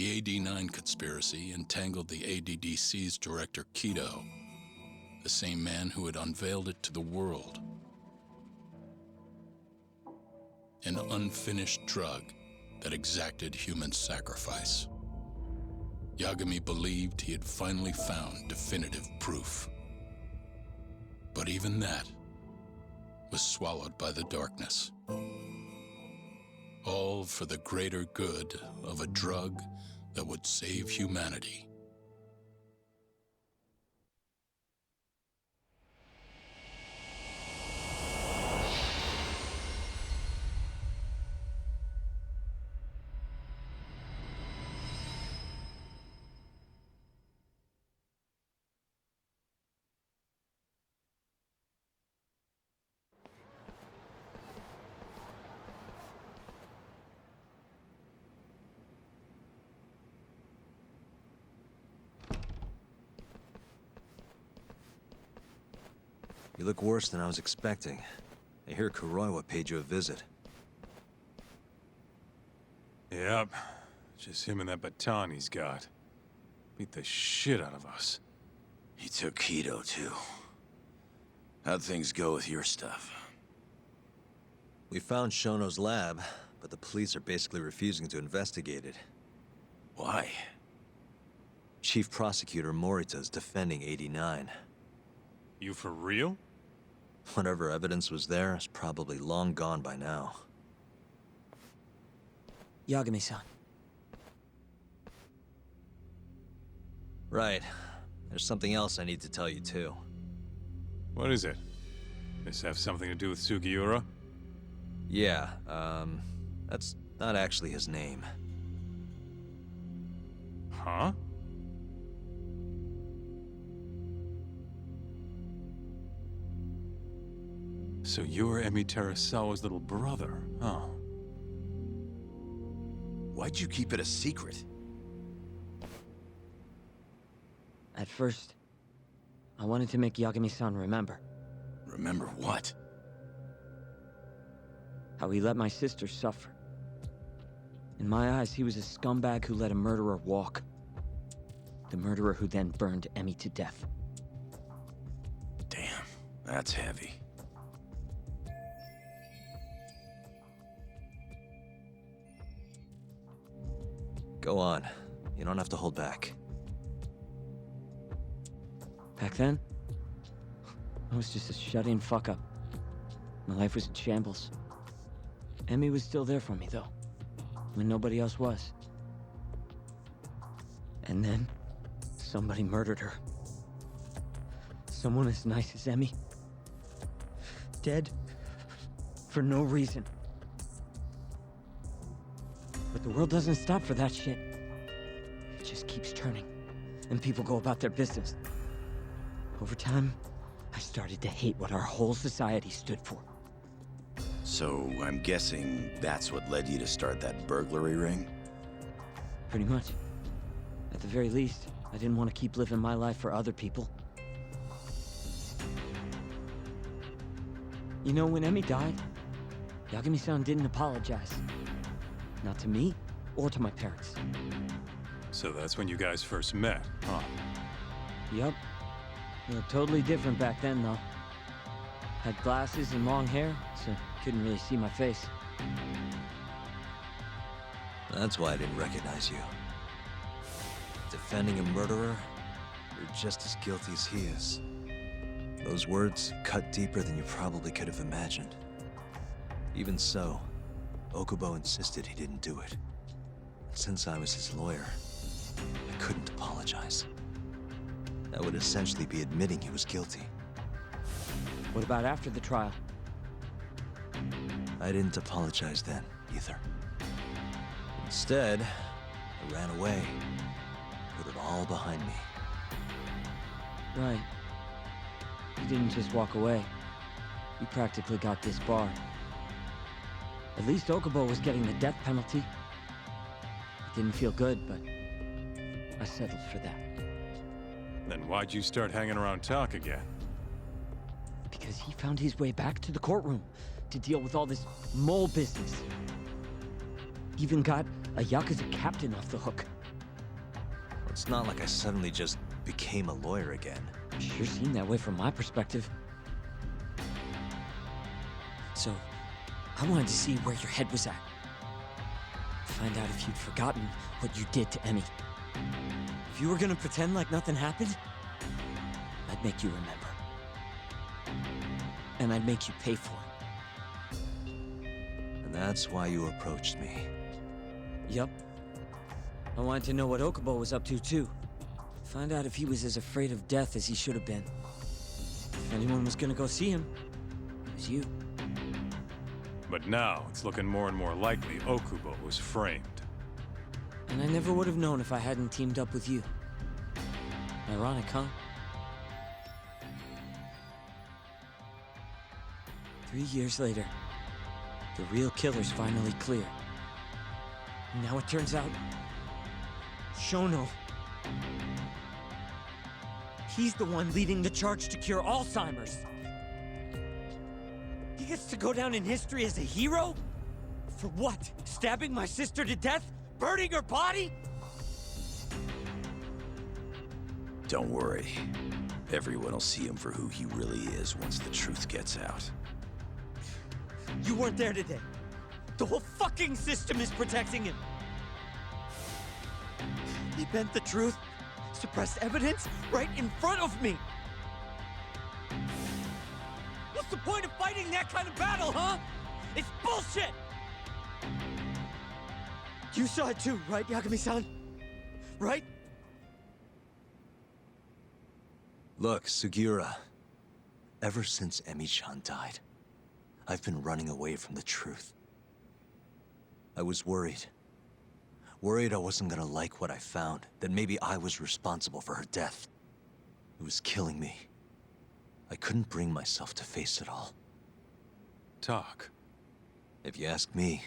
The AD-9 conspiracy entangled the ADDC's director Kido, the same man who had unveiled it to the world. An unfinished drug that exacted human sacrifice. Yagami believed he had finally found definitive proof. But even that was swallowed by the darkness. All for the greater good of a drug that would save humanity. You look worse than I was expecting. I hear Kuroiwa paid you a visit. Yep. Just him and that baton he's got. Beat the shit out of us. He took Kido, too. How'd things go with your stuff? We found Shono's lab, but the police are basically refusing to investigate it. Why? Chief Prosecutor Morita's defending 89. You for real? Whatever evidence was there is probably long gone by now. Yagami-san. Right. There's something else I need to tell you, too. What is it? This have something to do with Sugiura? Yeah, that's not actually his name. Huh? So you're Emi Terasawa's little brother, huh? Why'd you keep it a secret? At first, I wanted to make Yagami-san remember. Remember what? How he let my sister suffer. In my eyes, he was a scumbag who let a murderer walk. The murderer who then burned Emi to death. Damn, that's heavy. Go on. You don't have to hold back. Back then, I was just a shut-in fuck-up. My life was in shambles. Emi was still there for me, though, when nobody else was. And then, somebody murdered her. Someone as nice as Emi. Dead for no reason. But the world doesn't stop for that shit. It just keeps turning, and people go about their business. Over time, I started to hate what our whole society stood for. So, I'm guessing that's what led you to start that burglary ring? Pretty much. At the very least, I didn't want to keep living my life for other people. You know, when Emi died, Yagami-san didn't apologize. Not to me, or to my parents. So that's when you guys first met, huh? Yup. We were totally different back then, though. Had glasses and long hair, so couldn't really see my face. That's why I didn't recognize you. Defending a murderer, you're just as guilty as he is. Those words cut deeper than you probably could have imagined. Even so, Okubo insisted he didn't do it. And since I was his lawyer, I couldn't apologize. That would essentially be admitting he was guilty. What about after the trial? I didn't apologize then, either. Instead, I ran away, put it all behind me. Right. You didn't just walk away. You practically got disbarred. At least Okubo was getting the death penalty. It didn't feel good, but I settled for that. Then why'd you start hanging around Talk again? Because he found his way back to the courtroom to deal with all this mole business. Even got a Yakuza captain off the hook. It's not like I suddenly just became a lawyer again. Sure seemed that way from my perspective. So, I wanted to see where your head was at. Find out if you'd forgotten what you did to Emmy. If you were gonna pretend like nothing happened, I'd make you remember. And I'd make you pay for it. And that's why you approached me. Yup. I wanted to know what Okubo was up to, too. Find out if he was as afraid of death as he should have been. If anyone was gonna go see him, it was you. But now, it's looking more and more likely Okubo was framed. And I never would have known if I hadn't teamed up with you. Ironic, huh? 3 years later, the real killer's finally clear. And now it turns out, Shono, he's the one leading the charge to cure Alzheimer's. He gets to go down in history as a hero? For what? Stabbing my sister to death? Burning her body? Don't worry. Everyone will see him for who he really is once the truth gets out. You weren't there today. The whole fucking system is protecting him. They bent the truth, suppressed evidence right in front of me. What's the point of fighting that kind of battle, huh? It's bullshit! You saw it too, right, Yagami-san? Right? Look, Sugiura. Ever since Emi-chan died, I've been running away from the truth. I was worried. Worried I wasn't gonna like what I found, that maybe I was responsible for her death. It was killing me. I couldn't bring myself to face it all. Talk. If you ask me,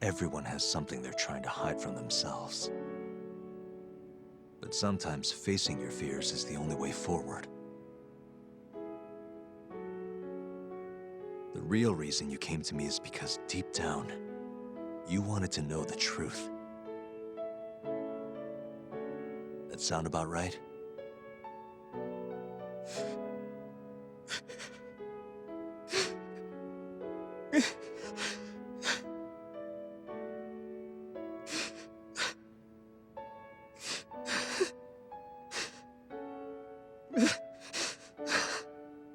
everyone has something they're trying to hide from themselves. But sometimes facing your fears is the only way forward. The real reason you came to me is because deep down, you wanted to know the truth. That sound about right?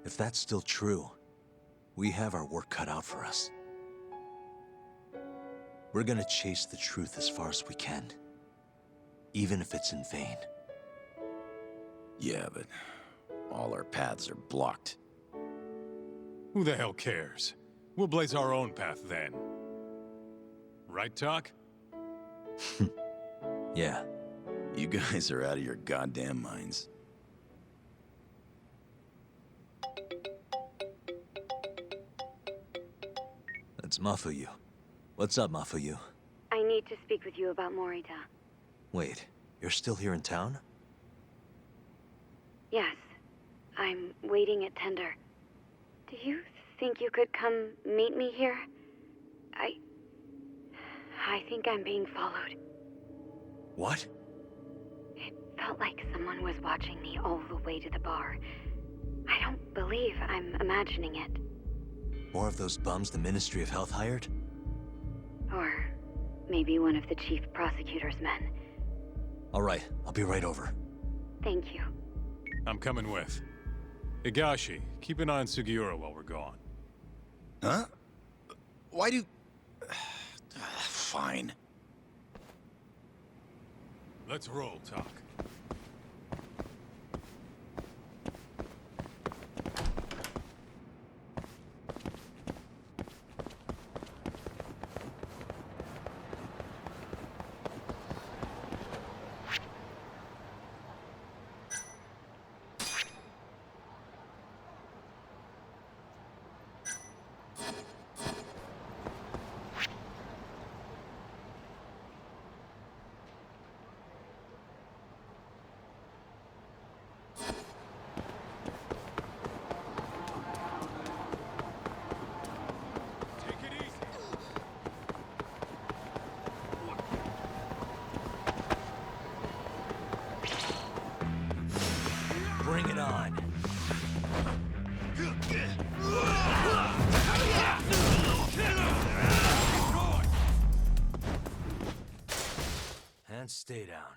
If that's still true, we have our work cut out for us. We're gonna chase the truth as far as we can, even if it's in vain. Yeah, but all our paths are blocked. Who the hell cares? We'll blaze our own path then. Right, Talk? Yeah. You guys are out of your goddamn minds. That's Mafuyu. What's up, Mafuyu? I need to speak with you about Morita. Wait, you're still here in town? Yes. I'm waiting at Tender. Do you think you could come meet me here? I think I'm being followed. What? It felt like someone was watching me all the way to the bar. I don't believe I'm imagining it. More of those bums the Ministry of Health hired? Or maybe one of the chief prosecutor's men. All right, I'll be right over. Thank you. I'm coming with. Higashi, keep an eye on Sugiura while we're gone. Huh? Why do... Fine. Let's roll, Talk. Stay down.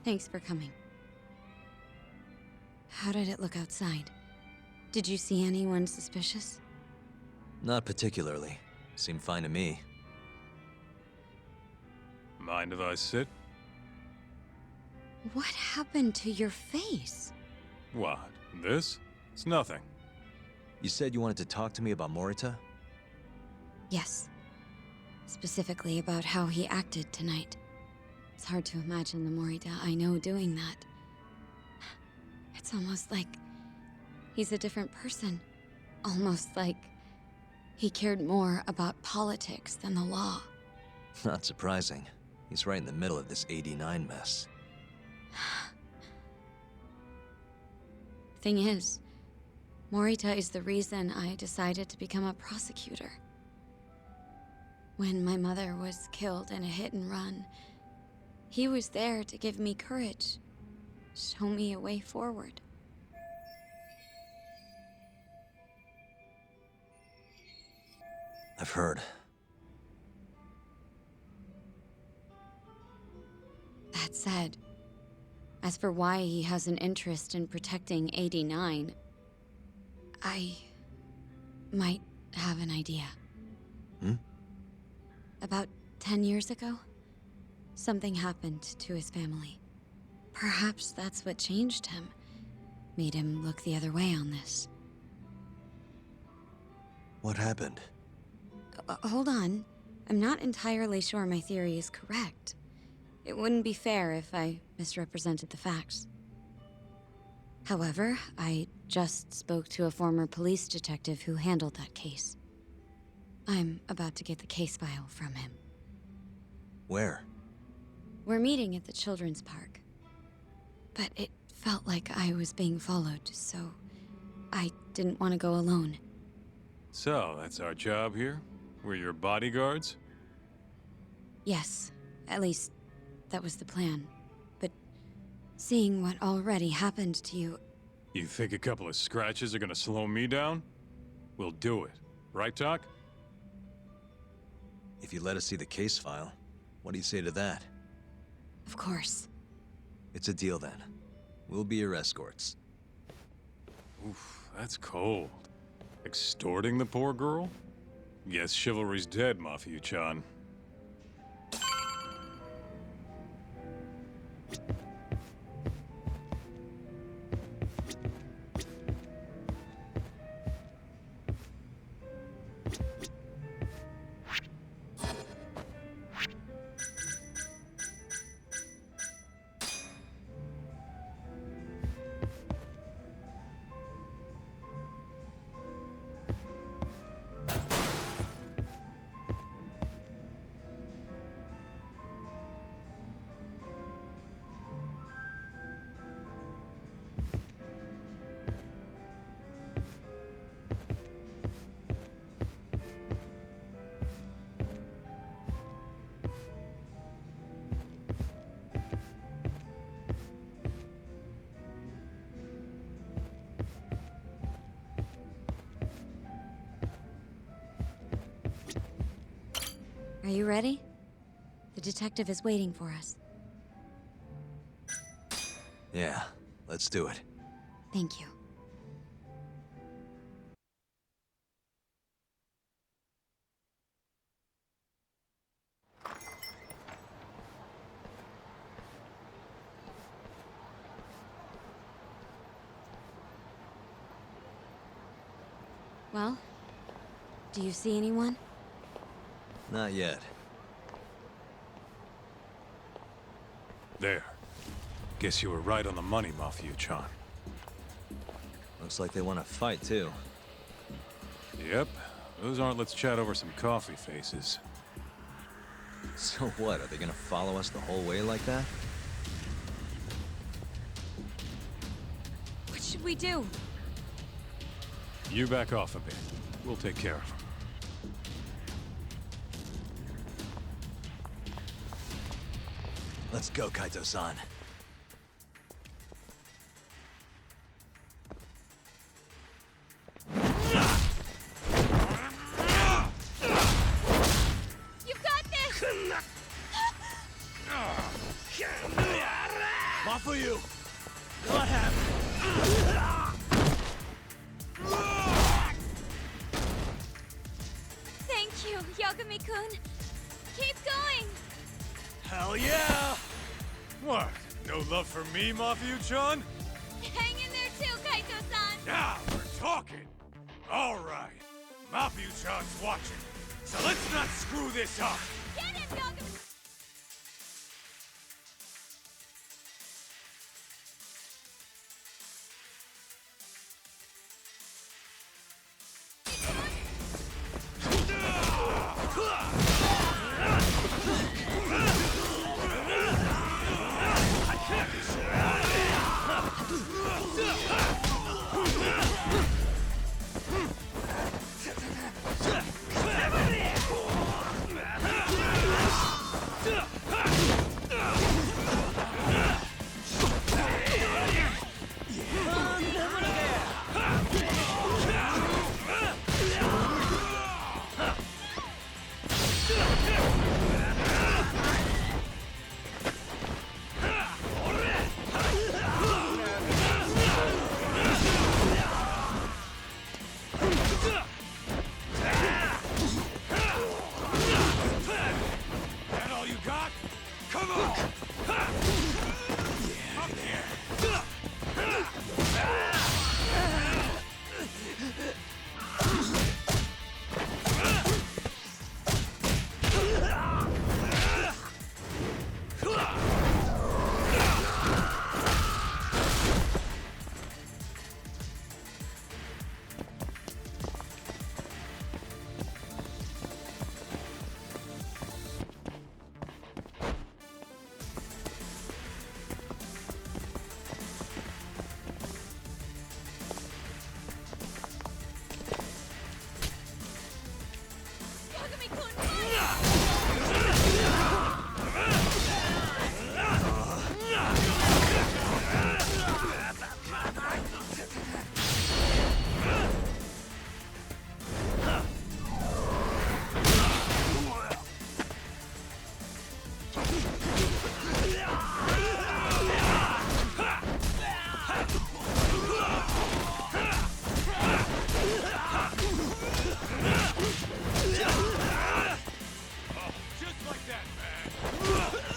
Thanks for coming. How did it look outside? Did you see anyone suspicious? Not particularly. Seemed fine to me. Mind if I sit? What happened to your face? What? This? It's nothing. You said you wanted to talk to me about Morita? Yes. Specifically about how he acted tonight. It's hard to imagine the Morita I know doing that. It's almost like he's a different person. Almost like he cared more about politics than the law. Not surprising. He's right in the middle of this 89 mess. Thing is, Morita is the reason I decided to become a prosecutor. When my mother was killed in a hit and run, he was there to give me courage, show me a way forward. I've heard. That said, as for why he has an interest in protecting 89, I might have an idea. About 10 years ago, something happened to his family. Perhaps that's what changed him, made him look the other way on this. What happened? Hold on. I'm not entirely sure my theory is correct. It wouldn't be fair if I misrepresented the facts. However, I just spoke to a former police detective who handled that case. I'm about to get the case file from him. Where? We're meeting at the children's park. But it felt like I was being followed, so I didn't want to go alone. So, that's our job here? We're your bodyguards? Yes, at least that was the plan. But seeing what already happened to you... You think a couple of scratches are gonna slow me down? We'll do it. Right, Doc? If you let us see the case file, what do you say to that? Of course. It's a deal then. We'll be your escorts. Oof, that's cold. Extorting the poor girl? Guess chivalry's dead, Mafia-chan. Are you ready? The detective is waiting for us. Yeah, let's do it. Thank you. Well, do you see anyone? Not yet. There. Guess you were right on the money, Mafia-chan. Looks like they want to fight, too. Yep. Those aren't let's chat over some coffee faces. So what, are they gonna follow us the whole way like that? What should we do? You back off a bit. We'll take care of them. Let's go, Kaito-san. You've got this! Off for you! What happened? Thank you, Yagami-kun. Keep going! Hell yeah! What? No love for me, Mafia-chan? Hang in there too, Kaito-san! Now we're talking. All right. Mafia-chan's watching. So let's not screw this up. Get him, Yagami! That all you got? Come on! Up here! Yagami-kun, Just like that, man!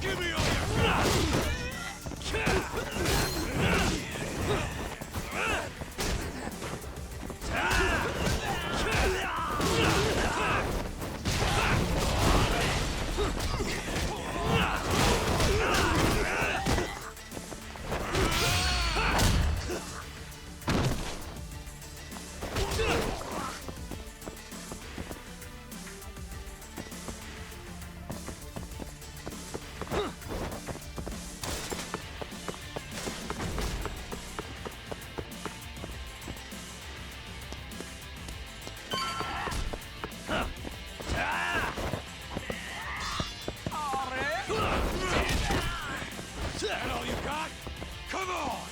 Give me all That all you got? Come on!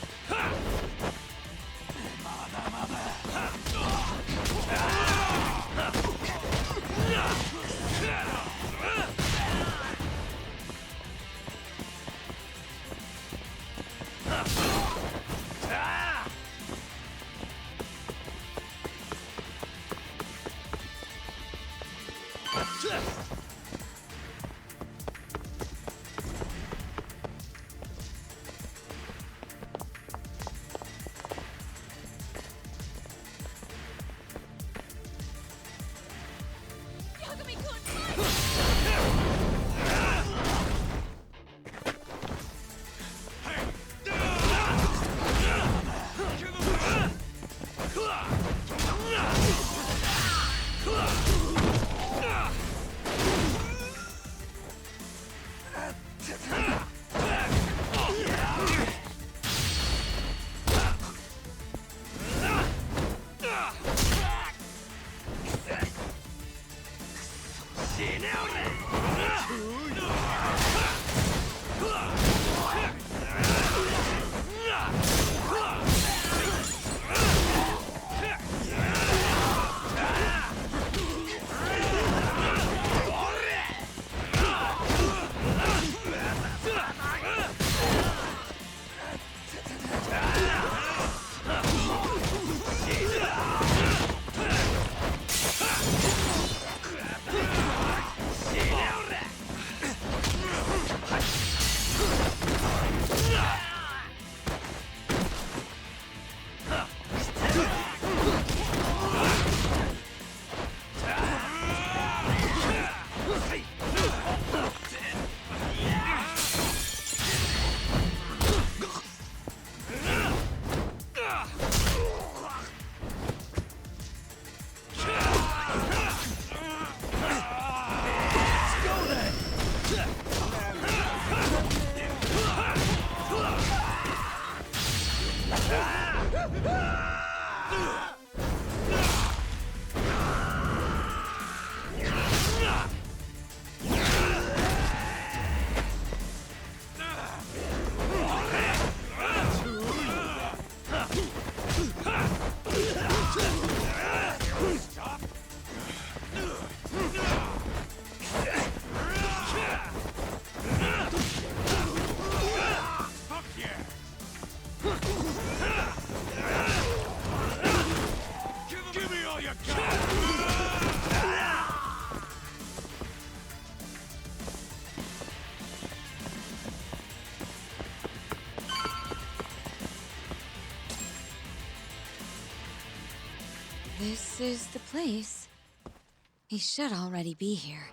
This is the place. He should already be here.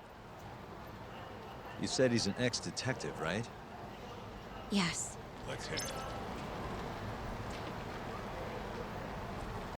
You said he's an ex-detective, right? Yes. Let's hit it.